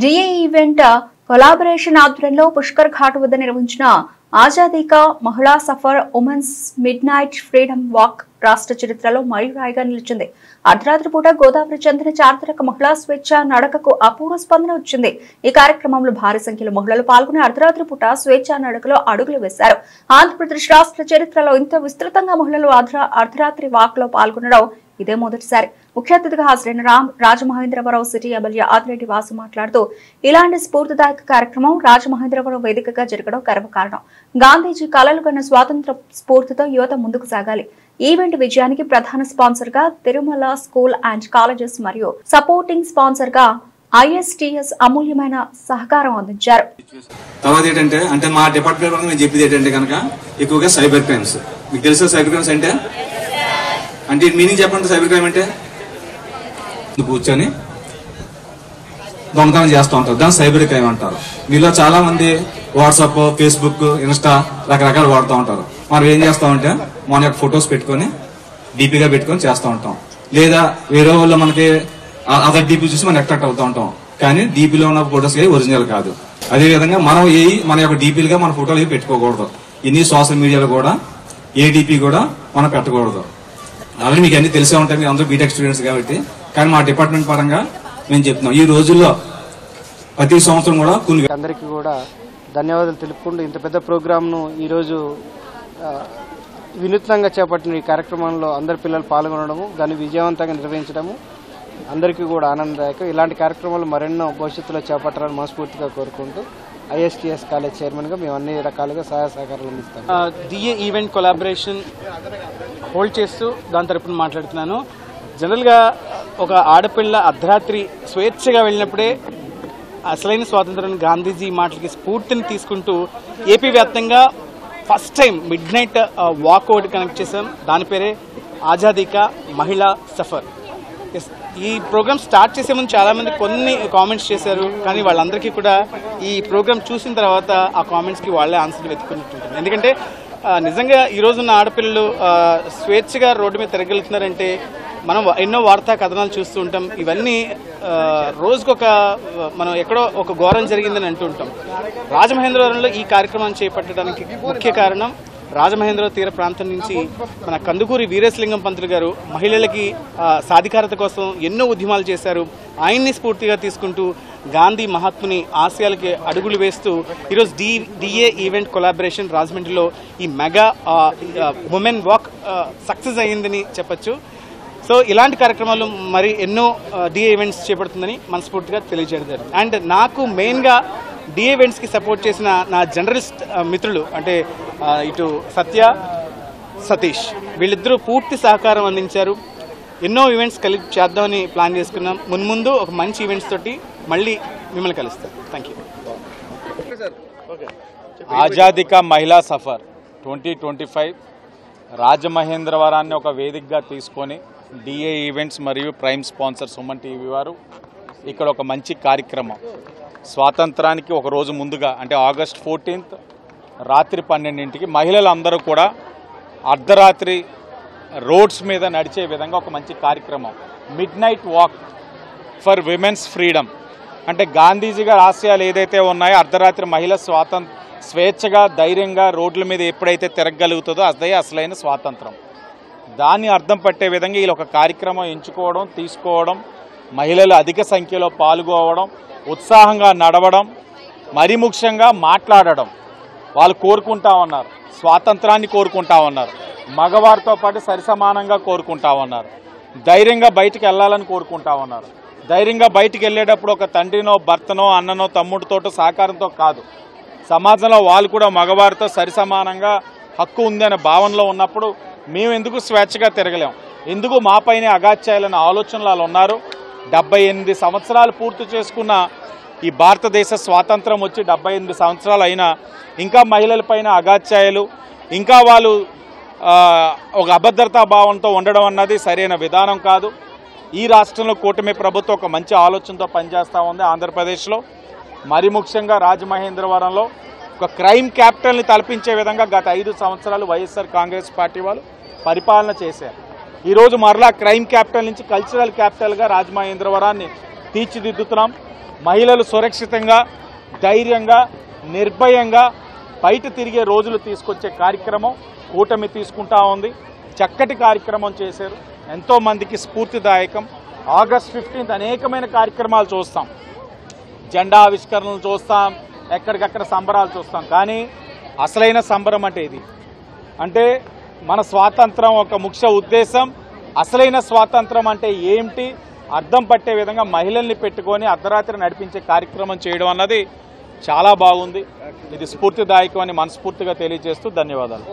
DA event collaboration ఆధ్వర్యంలో పుష్కర్ ఘాట్ వద్ద నిర్వహించిన ఆజాదీ కా మహిళా suffer women's mid night freedom walk రాష్ట్ర చరిత్రలో మైలురాయిగా నిలిచింది. అర్ధరాత్రి పూట గోదావరి చెందిన చారిత్రక మహిళా స్వేచ్ఛ నడకకు అపూర్వ స్పందన వచ్చింది. ఈ కార్యక్రమంలో భారీ సంఖ్యలో మహిళలు పాల్గొని అర్ధరాత్రి పూట స్వేచ్ఛ నడకలో అడుగులు వేశారు. ఆంధ్రప్రదేశ్ రాష్ట్ర చరిత్రలో ఇంత విస్తృతంగా మహిళలు అర్ధరాత్రి వాక్ లో పాల్గొనడం ఇదే మొదటిసారి. ముఖ్య అతిథిగా హాజరైన రాజమహేంద్రవరం సిటీ ఎమ్మెల్యే ఆదిరెడ్డి వాసు మాట్లాడుతూ ఇలాంటి స్ఫూర్తిదాయక కార్యక్రమం రాజమహేంద్రవరం వేదికగా జరగడం గర్వకారణం. గాంధీజీ కలలు కన్న స్వాతంత్ర స్ఫూర్తితో యువత ముందుకు సాగాలి. ఈవెంట్ విజయానికి ప్రధాన స్పాన్సర్ గా తిరుమల స్కూల్ అండ్ కాలేజెస్ మరియు సపోర్టింగ్ స్పాన్సర్ గా ISTS అమూల్యమైన సహకారం అందించారు. తర్వాత ఏంటంటే మా డిపార్ట్మెంట్ మేము చెప్పేది ఏంటంటే కనుక ఎక్కువగా సైబర్ క్రైమ్స్. మీకు తెలుసా సైబర్ క్రైమ్స్ అంటే మీనింగ్ చెప్పండి. సైబర్ క్రైమ్ అంటే కూర్చొని దొంగతనం చేస్తూ ఉంటారు, దాన్ని సైబర్ క్రైమ్ అంటారు. మీలో చాలా మంది వాట్సాప్, ఫేస్బుక్, ఇన్స్టా రకరకాలు వాడుతూ ఉంటారు. మనం ఏం చేస్తామంటే మన యొక్క ఫొటోస్ పెట్టుకొని డీపీగా పెట్టుకొని చేస్తూ ఉంటాం. లేదా వేరే వాళ్ళు మనకి అదర్ డీపీ చూసి మనం అట్రాక్ట్ అవుతూ ఉంటాం. కానీ డీపీలో ఉన్న ఫొటోస్ ఒరిజినల్ కాదు. అదేవిధంగా మనం మన యొక్క డీపీలుగా మన ఫోటోలు పెట్టుకోకూడదు. ఇన్ని సోషల్ మీడియాలో కూడా ఏ డీపీ కూడా మనం పెట్టకూడదు. అలాగే మీకు అన్ని తెలిసే ఉంటాయి, మీరు అందరూ బీటెక్ స్టూడెంట్స్ కాబట్టి. కానీ మా డిపార్ట్మెంట్ పరంగా మేము చెప్తున్నాం, ఈ రోజుల్లో ప్రతి సంవత్సరం కూడా అందరికీ కూడా ధన్యవాదాలు తెలుపుకుంటూ ఇంత పెద్ద ప్రోగ్రామ్ను ఈరోజు వినూత్నంగా చేపట్టిన ఈ కార్యక్రమంలో అందరు పిల్లలు పాల్గొనడము, దాన్ని విజయవంతంగా నిర్వహించడము అందరికీ కూడా ఆనందదాయకం. ఇలాంటి కార్యక్రమాలు మరెన్నో భవిష్యత్తులో చేపట్టాలని మనస్ఫూర్తిగా కోరుకుంటూ ISTS కాలేజ్ చైర్మన్ గా మేము అన్ని రకాలుగా సహాయ సహకారాలు అందిస్తాం. డిఏ ఈవెంట్ కొలాబరేషన్ హోల్డ్ చేస్తూ దాని తరపున మాట్లాడుతున్నాను. జనరల్గా ఒక ఆడపిల్ల అర్ధరాత్రి స్వేచ్ఛగా వెళ్ళినప్పుడే అసలైన స్వాతంత్రాన్ని గాంధీజీ మాటలకి స్ఫూర్తిని తీసుకుంటూ ఏపీ వ్యాప్తంగా first time mid night walk ఒకటి కనెక్ట్ చేశాం. దాని పేరే ఆజాదీ కా మహిళా సఫర్. ఈ ప్రోగ్రామ్ స్టార్ట్ చేసే ముందు చాలా మంది కొన్ని కామెంట్స్ చేశారు, కానీ వాళ్ళందరికీ కూడా ఈ ప్రోగ్రామ్ చూసిన తర్వాత ఆ కామెంట్స్కి వాళ్ళే ఆన్సర్ వెతుకున్నట్టుంటుంది. ఎందుకంటే నిజంగా ఈ రోజున్న ఆడపిల్లలు స్వేచ్ఛగా రోడ్డు మీద తిరగలుగుతున్నారంటే మనం ఎన్నో వార్తా కథనాలు చూస్తూ ఉంటాం. ఇవన్నీ రోజుకొక మనం ఎక్కడో ఒక ఘోరం జరిగిందని అంటూ ఉంటాం. రాజమహేంద్రవరంలో ఈ కార్యక్రమాన్ని చేపట్టడానికి ముఖ్య కారణం రాజమహేంద్ర తీర ప్రాంతం నుంచి మన కందుకూరి వీరేశలింగం పంతులు గారు మహిళలకి సాధికారత కోసం ఎన్నో ఉద్యమాలు చేశారు. ఆయన్ని స్ఫూర్తిగా తీసుకుంటూ గాంధీ మహాత్ముని ఆశయాలకి అడుగులు వేస్తూ ఈరోజు డిఏ ఈవెంట్ కొలాబరేషన్ రాజమండ్రిలో ఈ మెగా ఉమెన్ వాక్ సక్సెస్ అయ్యిందని చెప్పచ్చు. సో ఇలాంటి కార్యక్రమాలు మరి ఎన్నో డిఏ ఈవెంట్స్ చేపడుతుందని మనస్ఫూర్తిగా తెలియజేయడం. అండ్ నాకు మెయిన్గా డిఏ ఈవెంట్స్కి సపోర్ట్ చేసిన నా జర్నలిస్ట్ మిత్రులు అంటే ఇటు సత్య, సతీష్, వీళ్ళిద్దరూ పూర్తి సహకారం అందించారు. ఎన్నో ఈవెంట్స్ కలిపి చేద్దామని ప్లాన్ చేసుకున్నాం. మున్ముందు ఒక మంచి ఈవెంట్స్ తోటి మళ్ళీ మిమ్మల్ని కలుస్తాం. Thank you. ఆజాదీ కా మహిళా సఫర్ 2025 రాజమహేంద్రవరాన్ని ఒక వేదికగా తీసుకొని డిఏ ఈవెంట్స్ మరియు ప్రైమ్ స్పాన్సర్ సుమన్ టీవీ వారు ఇక్కడ ఒక మంచి కార్యక్రమం, స్వాతంత్రానికి ఒక రోజు ముందుగా అంటే August 14th రాత్రి 12ంటికి మహిళలందరూ కూడా అర్ధరాత్రి రోడ్స్ మీద నడిచే విధంగా ఒక మంచి కార్యక్రమం mid night walk for women's freedom. అంటే గాంధీజీ గారి ఆశయాలు ఏదైతే ఉన్నాయో అర్ధరాత్రి మహిళ స్వేచ్ఛగా ధైర్యంగా రోడ్ల మీద ఎప్పుడైతే తిరగలుగుతుందో అదే అసలైన స్వాతంత్రం. దాన్ని అర్థం పట్టే విధంగా వీళ్ళు ఒక కార్యక్రమం ఎంచుకోవడం, తీసుకోవడం, మహిళలు అధిక సంఖ్యలో పాల్గొవడం, ఉత్సాహంగా నడవడం, మరీ ముఖ్యంగా మాట్లాడడం. వాళ్ళు కోరుకుంటా ఉన్నారు, స్వాతంత్రాన్ని కోరుకుంటా ఉన్నారు, మగవారితో పాటు సరిసమానంగా కోరుకుంటా ఉన్నారు, ధైర్యంగా బయటికి వెళ్ళాలని కోరుకుంటా ఉన్నారు. ధైర్యంగా బయటికి వెళ్ళేటప్పుడు ఒక తండ్రినో, భర్తనో, అన్ననో, తమ్ముడితోటో సహకారంతో కాదు, సమాజంలో వాళ్ళు కూడా మగవారితో సరిసమానంగా హక్కు ఉందనే భావనలో ఉన్నప్పుడు మేము ఎందుకు స్వేచ్ఛగా తిరగలేం, ఎందుకు మాపైనే అగాచ్యాయాలనే ఆలోచనలు వాళ్ళు ఉన్నారు. 78 సంవత్సరాలు పూర్తి చేసుకున్న ఈ భారతదేశ స్వాతంత్రం వచ్చి 78 సంవత్సరాలు అయినా ఇంకా మహిళలపైన అగాచ్యాయాలు, ఇంకా వాళ్ళు ఒక అభద్రతా భావంతో ఉండడం అన్నది సరైన విధానం కాదు. ఈ రాష్ట్రంలో కూటమి ప్రభుత్వం ఒక మంచి ఆలోచనతో పనిచేస్తూ ఉంది. ఆంధ్రప్రదేశ్లో మరి ముఖ్యంగా రాజమహేంద్రవరంలో ఒక క్రైమ్ క్యాపిటల్ని తలపించే విధంగా గత 5 సంవత్సరాలు వైఎస్ఆర్ కాంగ్రెస్ పార్టీ వాళ్ళు పరిపాలన చేశారు. ఈరోజు మరలా క్రైమ్ క్యాపిటల్ నుంచి కల్చరల్ క్యాపిటల్గా రాజమహేంద్రవరాన్ని తీర్చిదిద్దుతున్నాం. మహిళలు సురక్షితంగా, ధైర్యంగా, నిర్భయంగా బయట తిరిగే రోజులు తీసుకొచ్చే కార్యక్రమం కూటమి తీసుకుంటా ఉంది. చక్కటి కార్యక్రమం చేశారు, ఎంతో మందికి స్ఫూర్తిదాయకం. ఆగస్ట్ 15 అనేకమైన కార్యక్రమాలు చూస్తాం, జెండా ఆవిష్కరణలు చూస్తాం, ఎక్కడికక్కడ సంబరాలు చూస్తాం. కానీ అసలైన సంబరం అంటే ఇది. అంటే మన స్వాతంత్రం ఒక ముఖ్య ఉద్దేశం, అసలైన స్వాతంత్రం అంటే ఏమిటి అర్థం పట్టే విధంగా మహిళల్ని పెట్టుకొని అర్ధరాత్రి నడిపించే కార్యక్రమం చేయడం అన్నది చాలా బాగుంది. ఇది స్ఫూర్తిదాయకం అని మనస్ఫూర్తిగా తెలియజేస్తూ ధన్యవాదాలు.